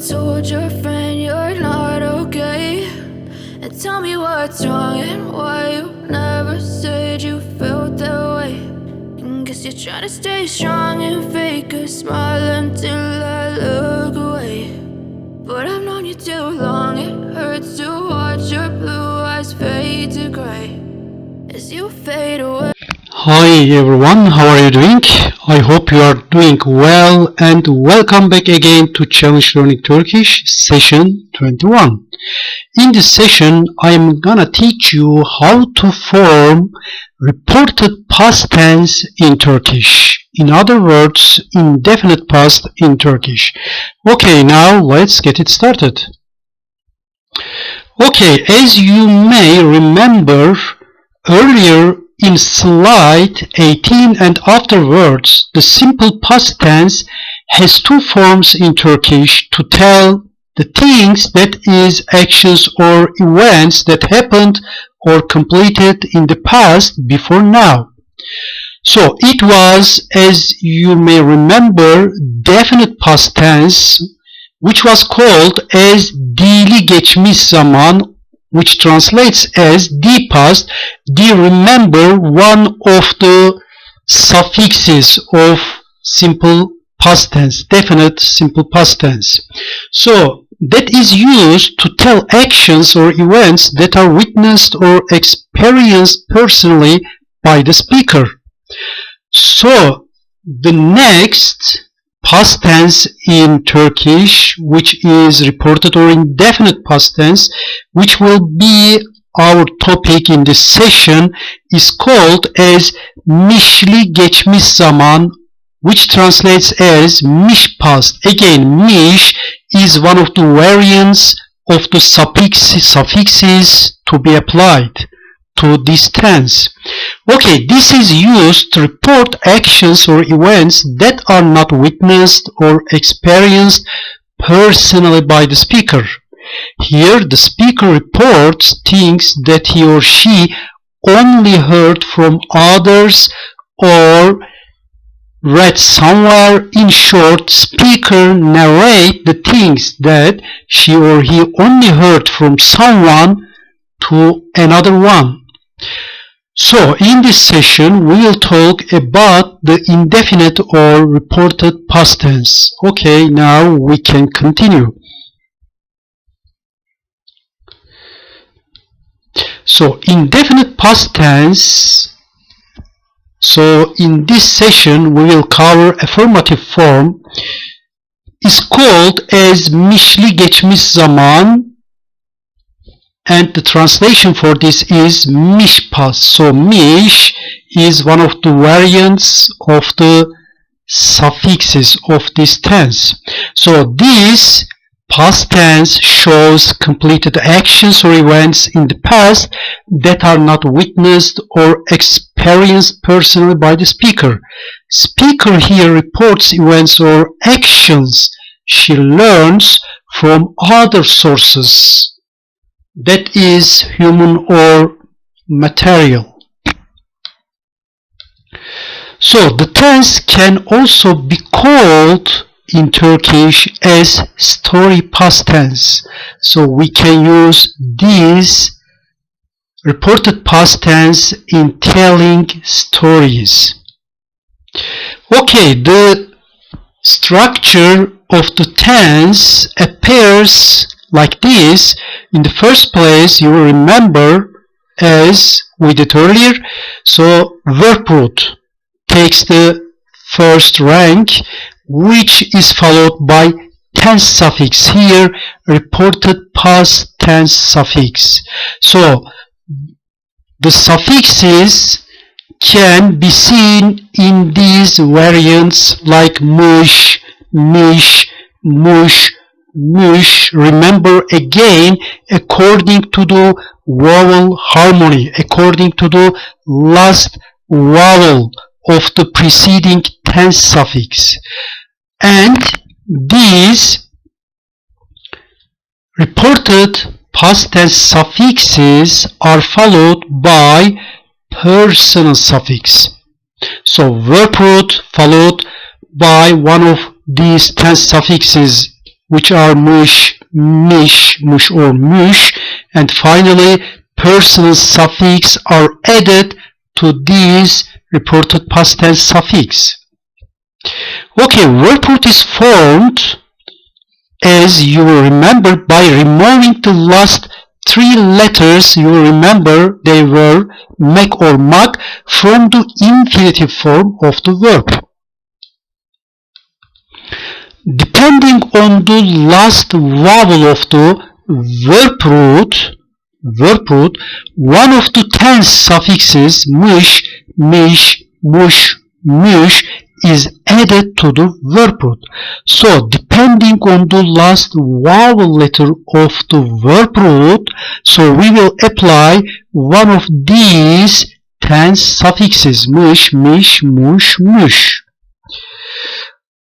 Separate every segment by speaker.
Speaker 1: told your friend you're not okay, and tell me what's wrong and why you never said you felt that way. And guess you're trying to stay strong and fake a smile until I look away. But I've known you too long, it hurts to watch your blue eyes fade to gray as you fade away.
Speaker 2: Hi everyone, how are you doing? I hope you are doing well and welcome back again to Challenge Learning Turkish session 21. In this session, I am gonna teach you how to form reported past tense in Turkish. In other words, indefinite past in Turkish. Okay, now let's get it started. Okay, as you may remember earlier in slide 18 and afterwards, the simple past tense has two forms in Turkish to tell the things, that is, actions or events that happened or completed in the past before now. So it was, as you may remember, definite past tense, which was called as dili geçmiş zaman, which translates as the past. Do you remember one of the suffixes of simple past tense, definite simple past tense? So that is used to tell actions or events that are witnessed or experienced personally by the speaker. So the next past tense in Turkish, which is reported or indefinite past tense, which will be our topic in this session, is called as mişli geçmiş zaman, which translates as miş past. Again, miş is one of the variants of the suffixes to be applied to this tense. Okay, this is used to report actions or events that are not witnessed or experienced personally by the speaker. Here, the speaker reports things that he or she only heard from others or read somewhere. In short, speaker narrate the things that she or he only heard from someone to another one. So in this session we will talk about the indefinite or reported past tense. Okay, now we can continue. So indefinite past tense. So in this session we will cover affirmative form, is called as mişli geçmiş zaman, and the translation for this is miş past. So miş is one of the variants of the suffixes of this tense. So this past tense shows completed actions or events in the past that are not witnessed or experienced personally by the speaker. Speaker here reports events or actions she learns from other sources, that is, human or material. So the tense can also be called in Turkish as story past tense. So we can use this reported past tense in telling stories. Okay, the structure of the tense appears like this. In the first place, you will remember, as we did earlier, so verb root takes the first rank, which is followed by tense suffix, here reported past tense suffix. So the suffixes can be seen in these variants like mush, mish, mush, mush. Remember again, according to the vowel harmony, according to the last vowel of the preceding tense suffix. And these reported past tense suffixes are followed by personal suffix. So verb root followed by one of these tense suffixes which are mış, miş, muş or müş, and finally personal suffix are added to these reported past tense suffix. Okay, verb root is formed, as you will remember, by removing the last three letters. You will remember they were mek or mak from the infinitive form of the verb. Depending on the last vowel of the verb root, one of the tense suffixes mış, miş, muş, müş is added to the verb root. So depending on the last vowel letter of the verb root, so we will apply one of these tense suffixes mış, miş, muş, müş.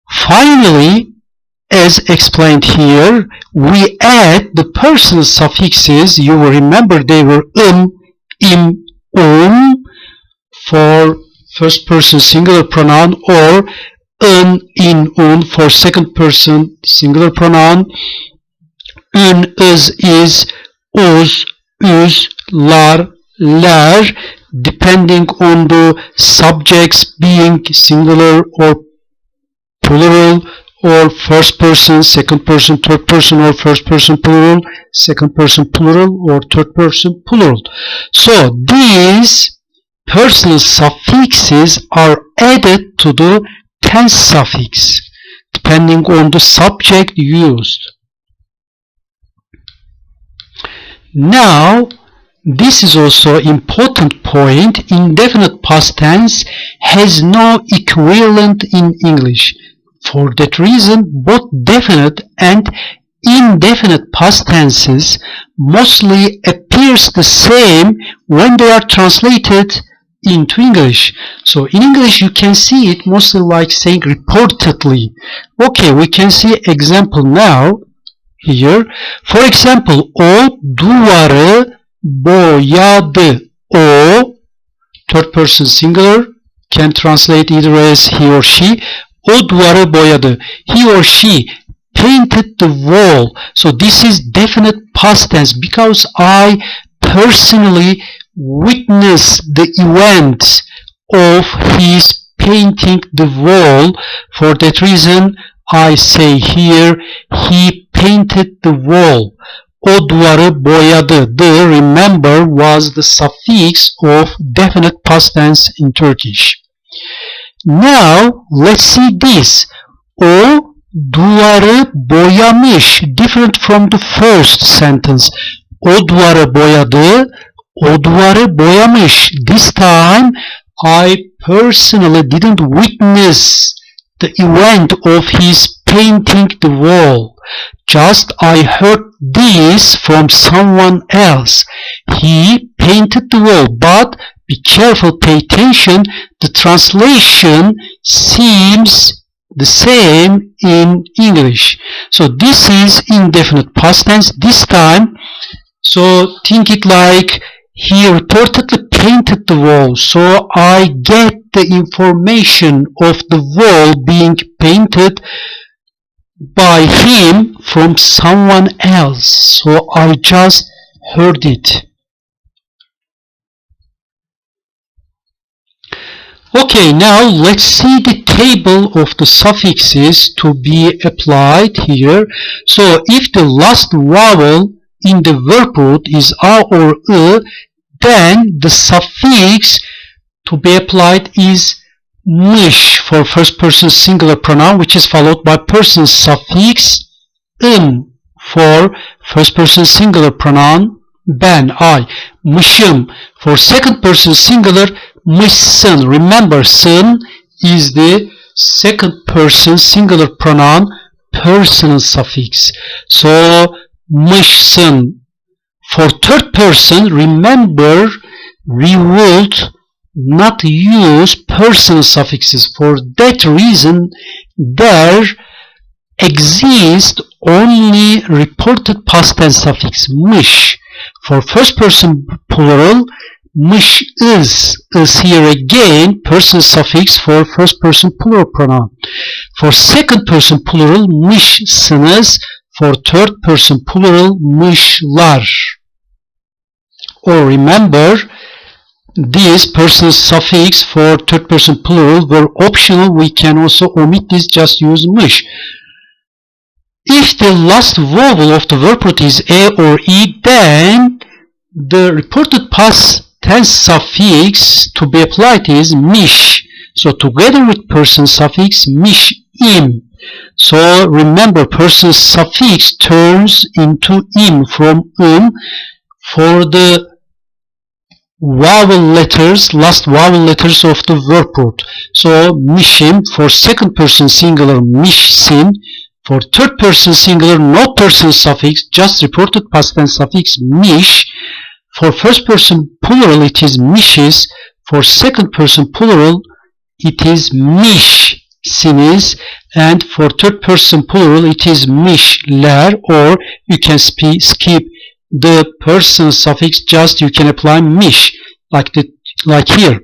Speaker 2: Finally, as explained here, we add the personal suffixes. You will remember they were im, for first person singular pronoun, or in, for second person singular pronoun, is, uz, lar, ler, depending on the subjects being singular or plural, or first person, second person, third person, or first person plural, second person plural, or third person plural. So these personal suffixes are added to the tense suffix depending on the subject used. Now, this is also an important point. Indefinite past tense has no equivalent in English. For that reason, both definite and indefinite past tenses mostly appears the same when they are translated into English. So in English you can see it mostly like saying reportedly. Okay, we can see example now here. For example, o duvarı boyadı. O, third person singular, can translate either as he or she. O duvarı boyadı. He or she painted the wall. So this is definite past tense because I personally witnessed the event of his painting the wall. For that reason, I say here, he painted the wall. O duvarı boyadı. The, remember, was the suffix of definite past tense in Turkish. Now, let's see this. O duvarı boyamış. Different from the first sentence. O duvarı boyadı. O duvarı boyamış. This time, I personally didn't witness the event of his painting the wall. Just I heard this from someone else. He painted the wall, but be careful, pay attention. The translation seems the same in English. So this is indefinite past tense this time. So think it like he reportedly painted the wall. So I get the information of the wall being painted by him from someone else. So I just heard it. Okay, now let's see the table of the suffixes to be applied here. So if the last vowel in the verb root is a or e, then the suffix to be applied is mış for first person singular pronoun, which is followed by person suffix for first person singular pronoun ben, I. Mışım for second person singular, mışsın. Remember, sın is the second person singular pronoun personal suffix. So mışsın. For third person, remember, we would not use personal suffixes. For that reason, there exists only reported past tense suffix mış. For first person plural, mış is here again personal suffix for first person plural pronoun. For second person plural, mışsınız, for third person plural mışlar. Or remember, these person suffix for third person plural were optional. We can also omit this, just use mış. If the last vowel of the verb root is a or e, then the reported past tense suffix to be applied is miş. So together with person suffix mişim. So remember, person suffix turns into im from for the vowel letters, last vowel letters of the verb root. So mişim for second person singular mişsin. For third person singular, no person suffix, just reported past tense suffix miş. For first person plural it is mişiz. For second person plural it is mişsiniz. And for third person plural it is mişler, or you can skip the person suffix, just you can apply miş like here.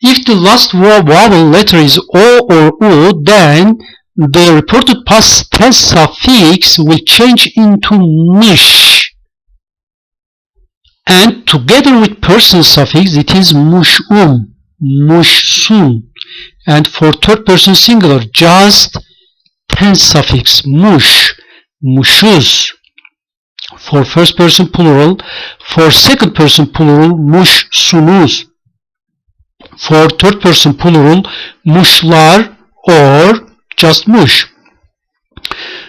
Speaker 2: If the last vowel letter is o or u, then the reported past tense suffix will change into mış. And together with person suffix it is muşum, muşsun. And for third person singular, just tense suffix muş, muşuz. For first person plural, for second person plural muşsunuz. For third person plural muşlar, or just muş.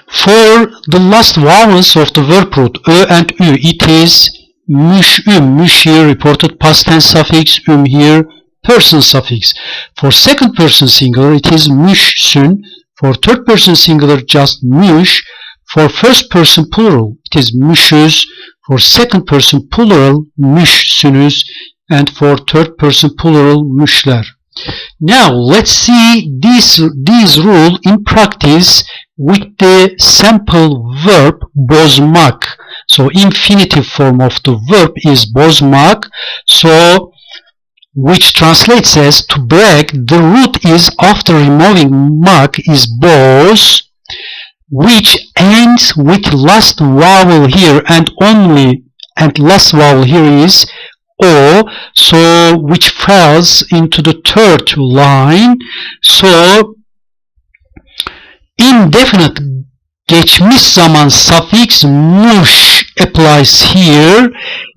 Speaker 2: For the last vowels of the verb root ö and ü, it is mışüm, mış here reported past tense suffix, here person suffix. For second person singular it is mışsün. For third person singular just mış. For first person plural it is mışız. For second person plural mışsünüz. And for third person plural mışlar. Now let's see this rule in practice with the sample verb bozmak. So infinitive form of the verb is bozmak. So which translates as to break. The root is after removing mak is boz, which ends with last vowel here and last vowel here is o, so which falls into the third line. So indefinite geçmiş zaman suffix muş applies here,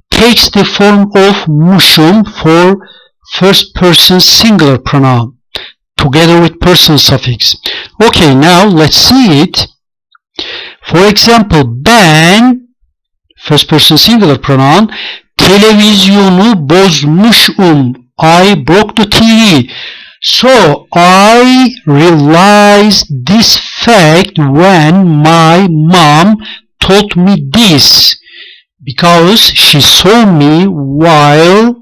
Speaker 2: takes the form of muşum for first person singular pronoun together with person suffix. Okay, now let's see it. For example, ben, first person singular pronoun, televizyonu bozmuşum, I broke the TV. So I realized this fact when my mom told me this, because she saw me while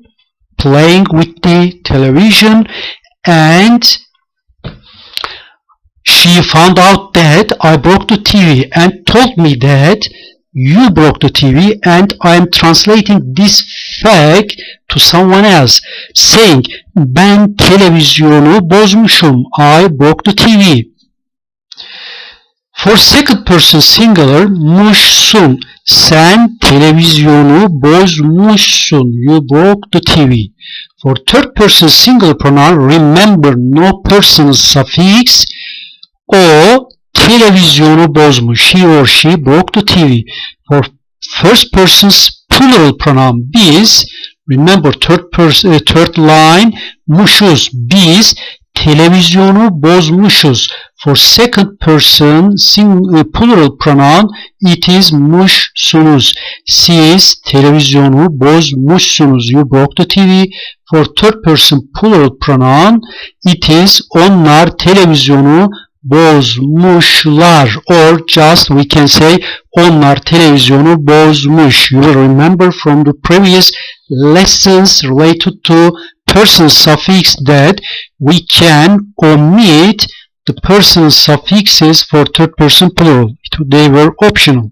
Speaker 2: playing with the television and she found out that I broke the TV and told me that you broke the TV, and I am translating this fact to someone else, saying ben televizyonu bozmuşum, I broke the TV. For second person singular muşsun, sen televizyonu bozmuşsun, you broke the TV. For third person singular pronoun, remember no person suffix, o televizyonu bozmuş, he or she broke the TV. For first person's plural pronoun biz, remember third line muşuz, biz televizyonu bozmuşuz. For second person plural pronoun it is muşsunuz, siz televizyonu bozmuşsunuz, you broke the TV. For third person plural pronoun it is onlar televizyonu bozmuşlar, or just we can say onlar televizyonu bozmuş. You will remember from the previous lessons related to person suffix that we can omit the person suffixes for third person plural. They were optional.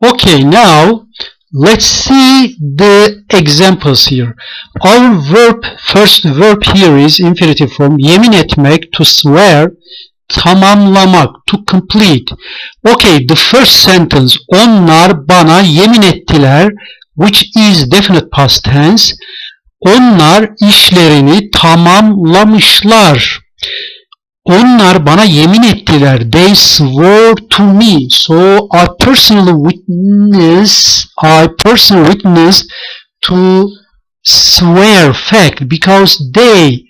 Speaker 2: Okay, now let's see the examples here. Our first verb here is infinitive form, yemin etmek, to swear. tamamlamak, to complete. Okay, the first sentence, onlar bana yemin ettiler, which is definite past tense. Onlar işlerini tamamlamışlar. Onlar bana yemin ettiler. They swore to me. So I personally witnessed to swear fact because they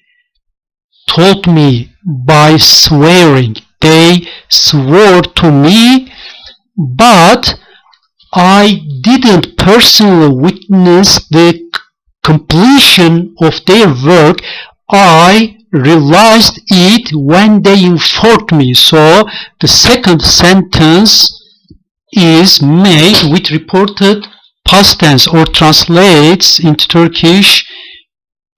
Speaker 2: told me by swearing. They swore to me, but I didn't personally witness the completion of their work. I realized it when they informed me. So the second sentence is made with reported past tense, or translates into Turkish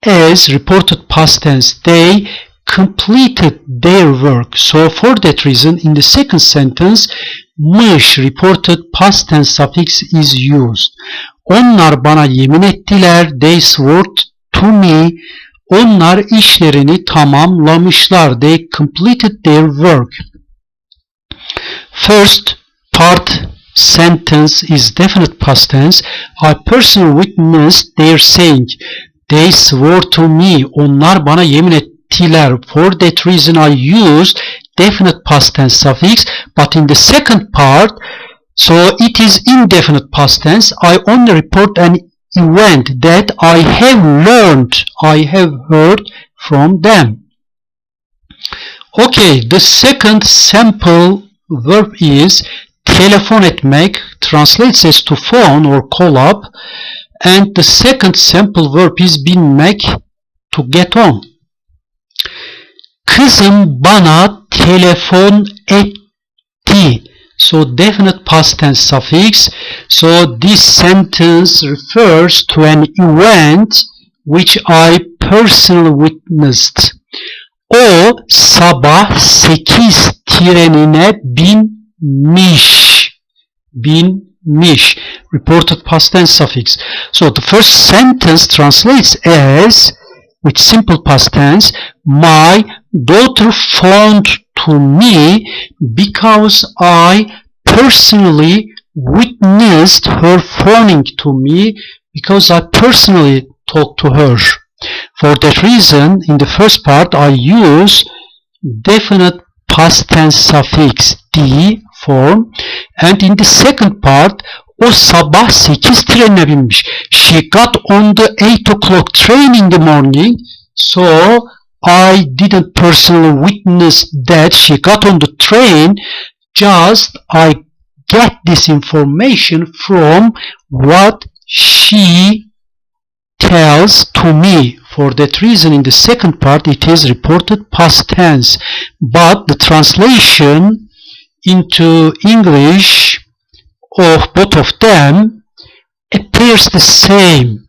Speaker 2: as reported past tense. They completed their work. So for that reason, in the second sentence, mış, reported past tense suffix is used. Onlar bana yemin ettiler. They swore to me. Onlar işlerini tamamlamışlar. They completed their work. First part sentence is definite past tense. I personally witnessed their saying. They swore to me. Onlar bana yemin ettiler. For that reason I used definite past tense suffix. But in the second part, so it is indefinite past tense. I only report an event that I have learned, I have heard from them. Okay, the second sample verb is telefon etmek, translates as to phone or call up, and the second sample verb is binmek, to get on. Kızım bana telefon etti. So definite past tense suffix. So this sentence refers to an event which I personally witnessed. O sabah 8 trenine binmiş. Binmiş. Reported past tense suffix. So the first sentence translates as, with simple past tense, my daughter phoned to me because I personally witnessed her phoning to me, because I personally talked to her. For that reason, in the first part I use definite past tense suffix D form, and in the second part, o sabah 8 trenine binmiş. She got on the 8 o'clock train in the morning. So I didn't personally witness that she got on the train, just I get this information from what she tells to me. For that reason, in the second part, it is reported past tense. But the translation into English of both of them appears the same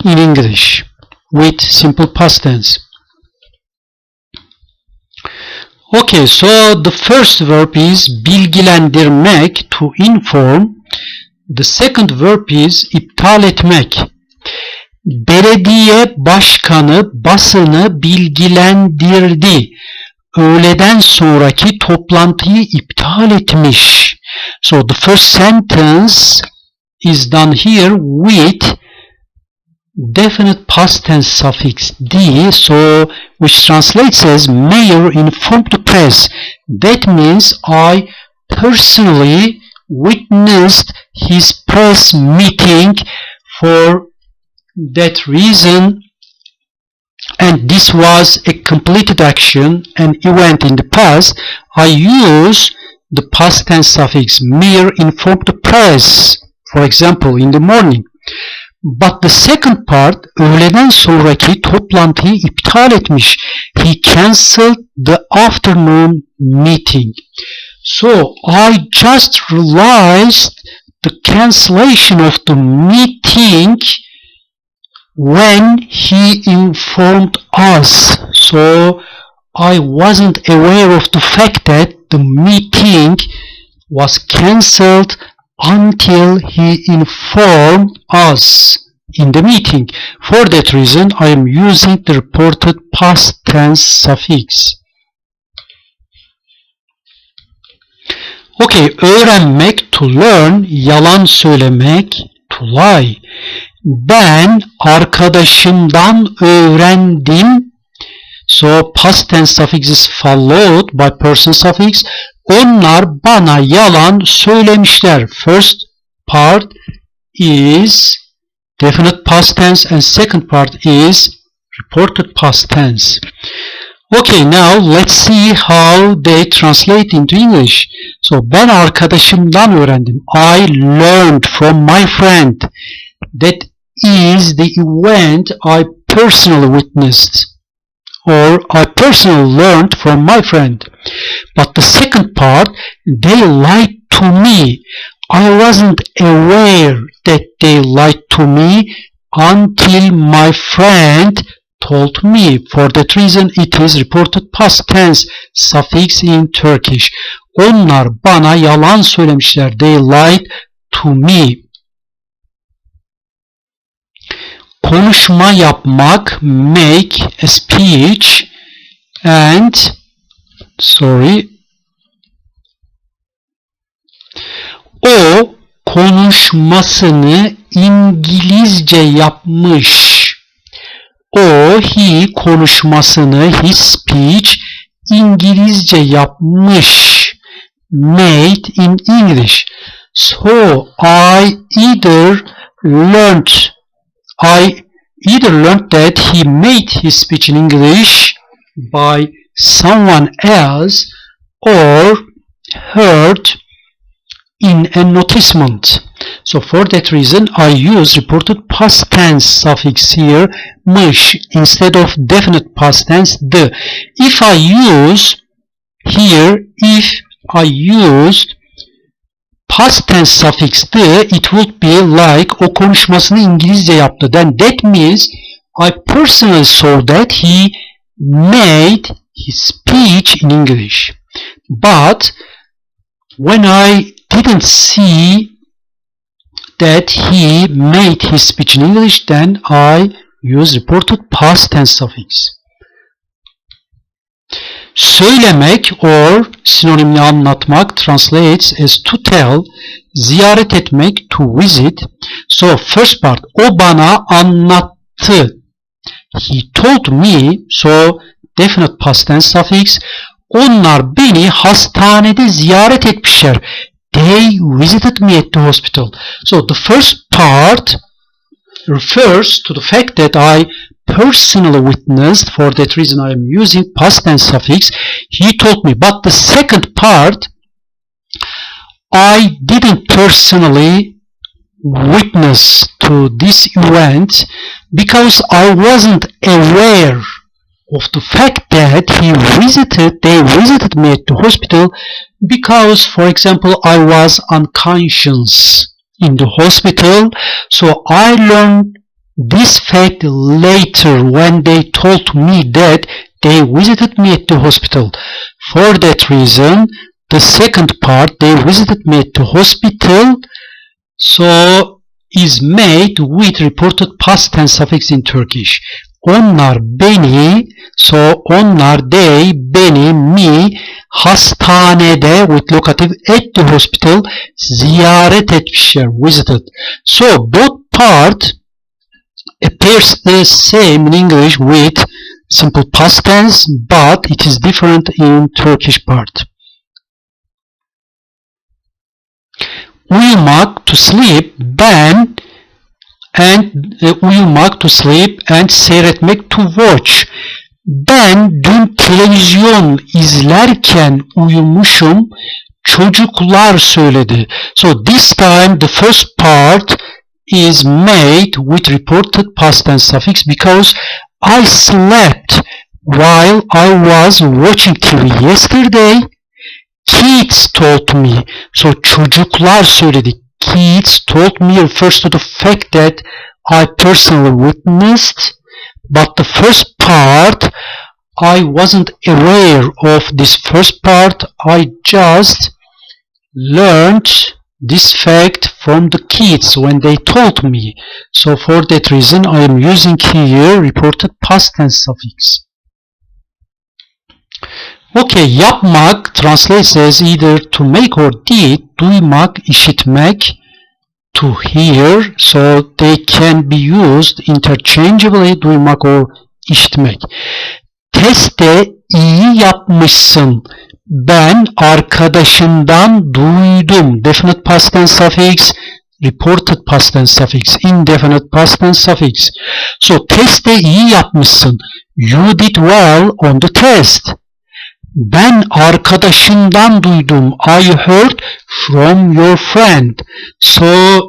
Speaker 2: in English with simple past tense. Okay, so the first verb is bilgilendirmek, to inform. The second verb is iptal etmek. Belediye başkanı basını bilgilendirdi. Öğleden sonraki toplantıyı iptal etmiş. So the first sentence is done here with definite past tense suffix D, so which translates as mayor informed the press. That means I personally witnessed his press meeting. For that reason, and this was a completed action, an event in the past, I use the past tense suffix mayor informed the press, for example in the morning. But the second part, öğleden sonraki toplantıyı iptal etmiş. He cancelled the afternoon meeting. So I just realized the cancellation of the meeting when he informed us. So I wasn't aware of the fact that the meeting was cancelled until he informed us in the meeting. For that reason, I am using the reported past tense suffix. Okay, öğrenmek, to learn, yalan söylemek, to lie. Ben arkadaşımdan öğrendim. So past tense suffix is followed by person suffix. Onlar bana yalan söylemişler. First part is definite past tense and second part is reported past tense. Okay, now let's see how they translate into English. So ben arkadaşımdan öğrendim. I learned from my friend. That is the event I personally witnessed, or I personally learned from my friend. But the second part, they lied to me. I wasn't aware that they lied to me until my friend told me. For that reason it is reported past tense suffix in Turkish. Onlar bana yalan söylemişler. They lied to me. Konuşma yapmak, make a speech, and o konuşmasını İngilizce yapmış. He konuşmasını, his speech, İngilizce yapmış. Made in English. So I either learned that he made his speech in English by someone else or heard in a noticement. So for that reason I use reported past tense suffix here, mış, instead of definite past tense, the. If I used past tense suffix the, it would be like o konuşmasını İngilizce yaptı. Then that means I personally saw that he made his speech in English. But when I didn't see that he made his speech in English, then I use reported past tense suffix. Söylemek or sinonimli anlatmak translates as to tell, ziyaret etmek, to visit. So first part, o bana anlattı. He told me, so definite past tense suffix. Onlar beni hastanede ziyaret etmişler. They visited me at the hospital. So the first part refers to the fact that I personally witnessed. For that reason I am using past tense suffix. He told me. But the second part, I didn't personally witness to this event because I wasn't aware of the fact that they visited me at the hospital, because, for example, I was unconscious in the hospital. So I learned this fact later when they told me that they visited me at the hospital. For that reason, the second part, they visited me at the hospital, so is made with reported past tense suffix in Turkish. Onlar beni, so onlar, they, beni, me, hastanede with locative at the hospital, ziyaret etmişler, visited. So both part appears the same in English with simple past tense, but it is different in Turkish part. Uyumak, to sleep, uyumak, to sleep, and seyretmek, to watch. Ben dün televizyon izlerken uyumuşum, çocuklar söyledi. So this time the first part is made with reported past tense suffix because I slept while I was watching TV yesterday. Kids told me. So çocuklar söyledi. Kids told me refers to the fact that I personally witnessed, but the first part, I wasn't aware of this first part. I just learned this fact from the kids when they told me. So for that reason I am using here reported past tense suffix. Okay, yapmak translates as either to make or did, duymak, işitmek, to hear, so they can be used interchangeably, duymak or işitmek. Testte iyi yapmışsın. Ben arkadaşımdan duydum. Definite past tense suffix, reported past tense suffix, indefinite past tense suffix. So testte iyi yapmışsın. You did well on the test. Ben arkadaşımdan duydum. I heard from your friend. So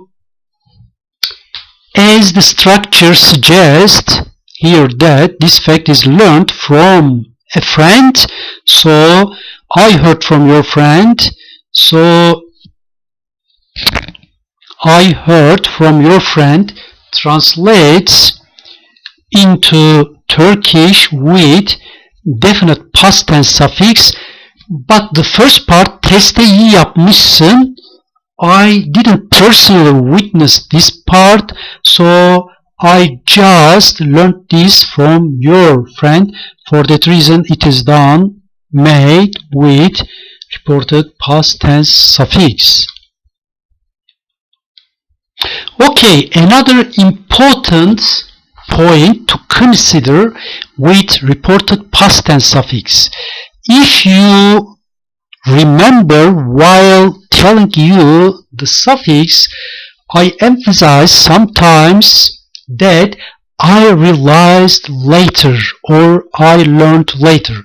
Speaker 2: as the structure suggests here that this fact is learned from a friend, so I heard from your friend, so I heard from your friend translates into Turkish with definite past tense suffix, but the first part, testte iyi yapmışsın, I didn't personally witness this part, so I just learned this from your friend. For that reason, it is done, made with reported past tense suffix. Okay, another important point to consider with reported past tense suffix. If you remember while telling you the suffix, I emphasize sometimes that I realized later or I learned later.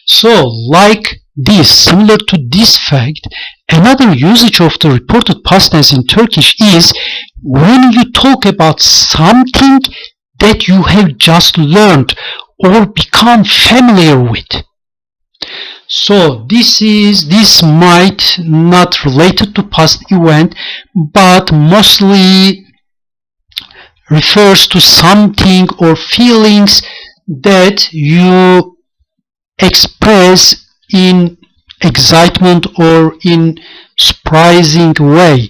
Speaker 2: So like this, similar to this fact, another usage of the reported past tense in Turkish is when you talk about something that you have just learned or become familiar with. So this might not related to past event, but mostly refers to something or feelings that you express in excitement or in surprising way.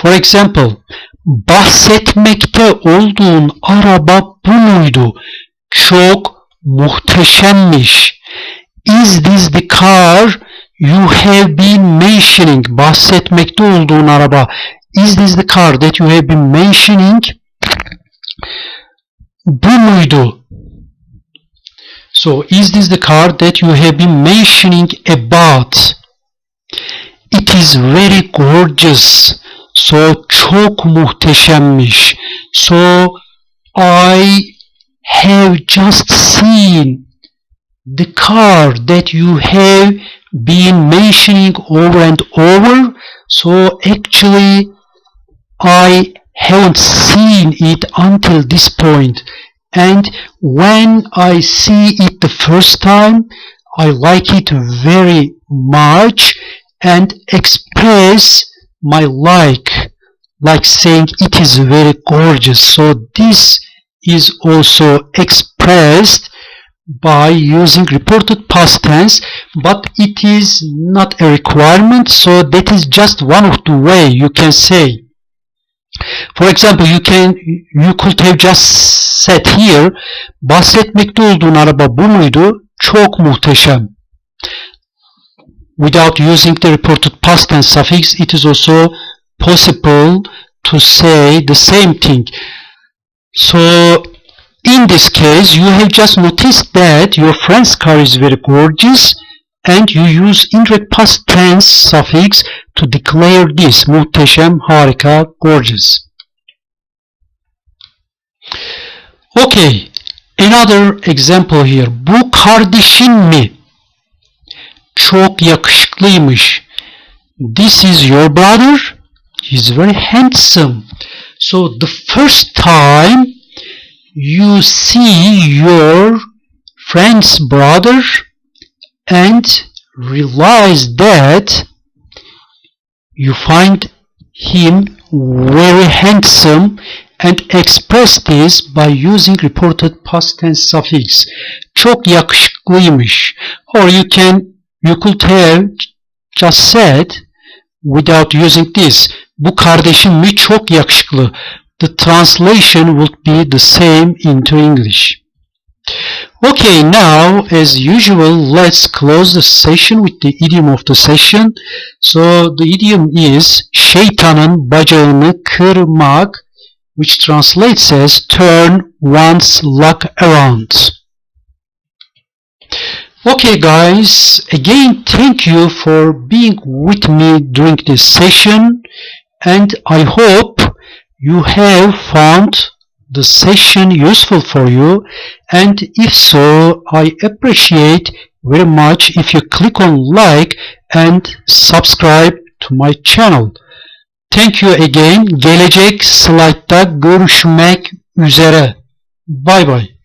Speaker 2: For example, bahsetmekte olduğun araba bu muydu? Çok muhteşemmiş. Is this the car you have been mentioning? Bahsetmekte olduğun araba. Is this the car that you have been mentioning? Bu muydu? So, is this the car that you have been mentioning about? It is very gorgeous. So, çok muhteşemmiş. So, I have just seen the car that you have been mentioning over and over. So, actually, I haven't seen it until this point. And when I see it the first time, I like it very much and express my like saying it is very gorgeous. So this is also expressed by using reported past tense, but it is not a requirement, so that is just one of the way you can say. For example, you could have just said here, bahsetmekte olduğun araba bu muydu? Çok muhteşem. Without using the reported past tense suffix, it is also possible to say the same thing. So, in this case, you have just noticed that your friend's car is very gorgeous, and you use indirect past tense suffix to declare this. Muhteşem, harika, gorgeous. Okay, another example here. Bu kardeşin mi? Çok yakışıklıymış. This is your brother. He's very handsome. So the first time you see your friend's brother and realize that you find him very handsome and express this by using reported past tense suffix. Çok yakışıklıymış. Or you could have just said without using this. Bu kardeşim mi? Çok yakışıklı. The translation would be the same into English. Okay, now as usual, let's close the session with the idiom of the session. So the idiom is şeytanın bacağını kırmak, which translates as turn one's luck around. Okay guys, again thank you for being with me during this session, and I hope you have found the session useful for you, and if so, I appreciate very much if you click on like and subscribe to my channel. Thank you again. Gelecek slaytta görüşmek üzere. Bye bye.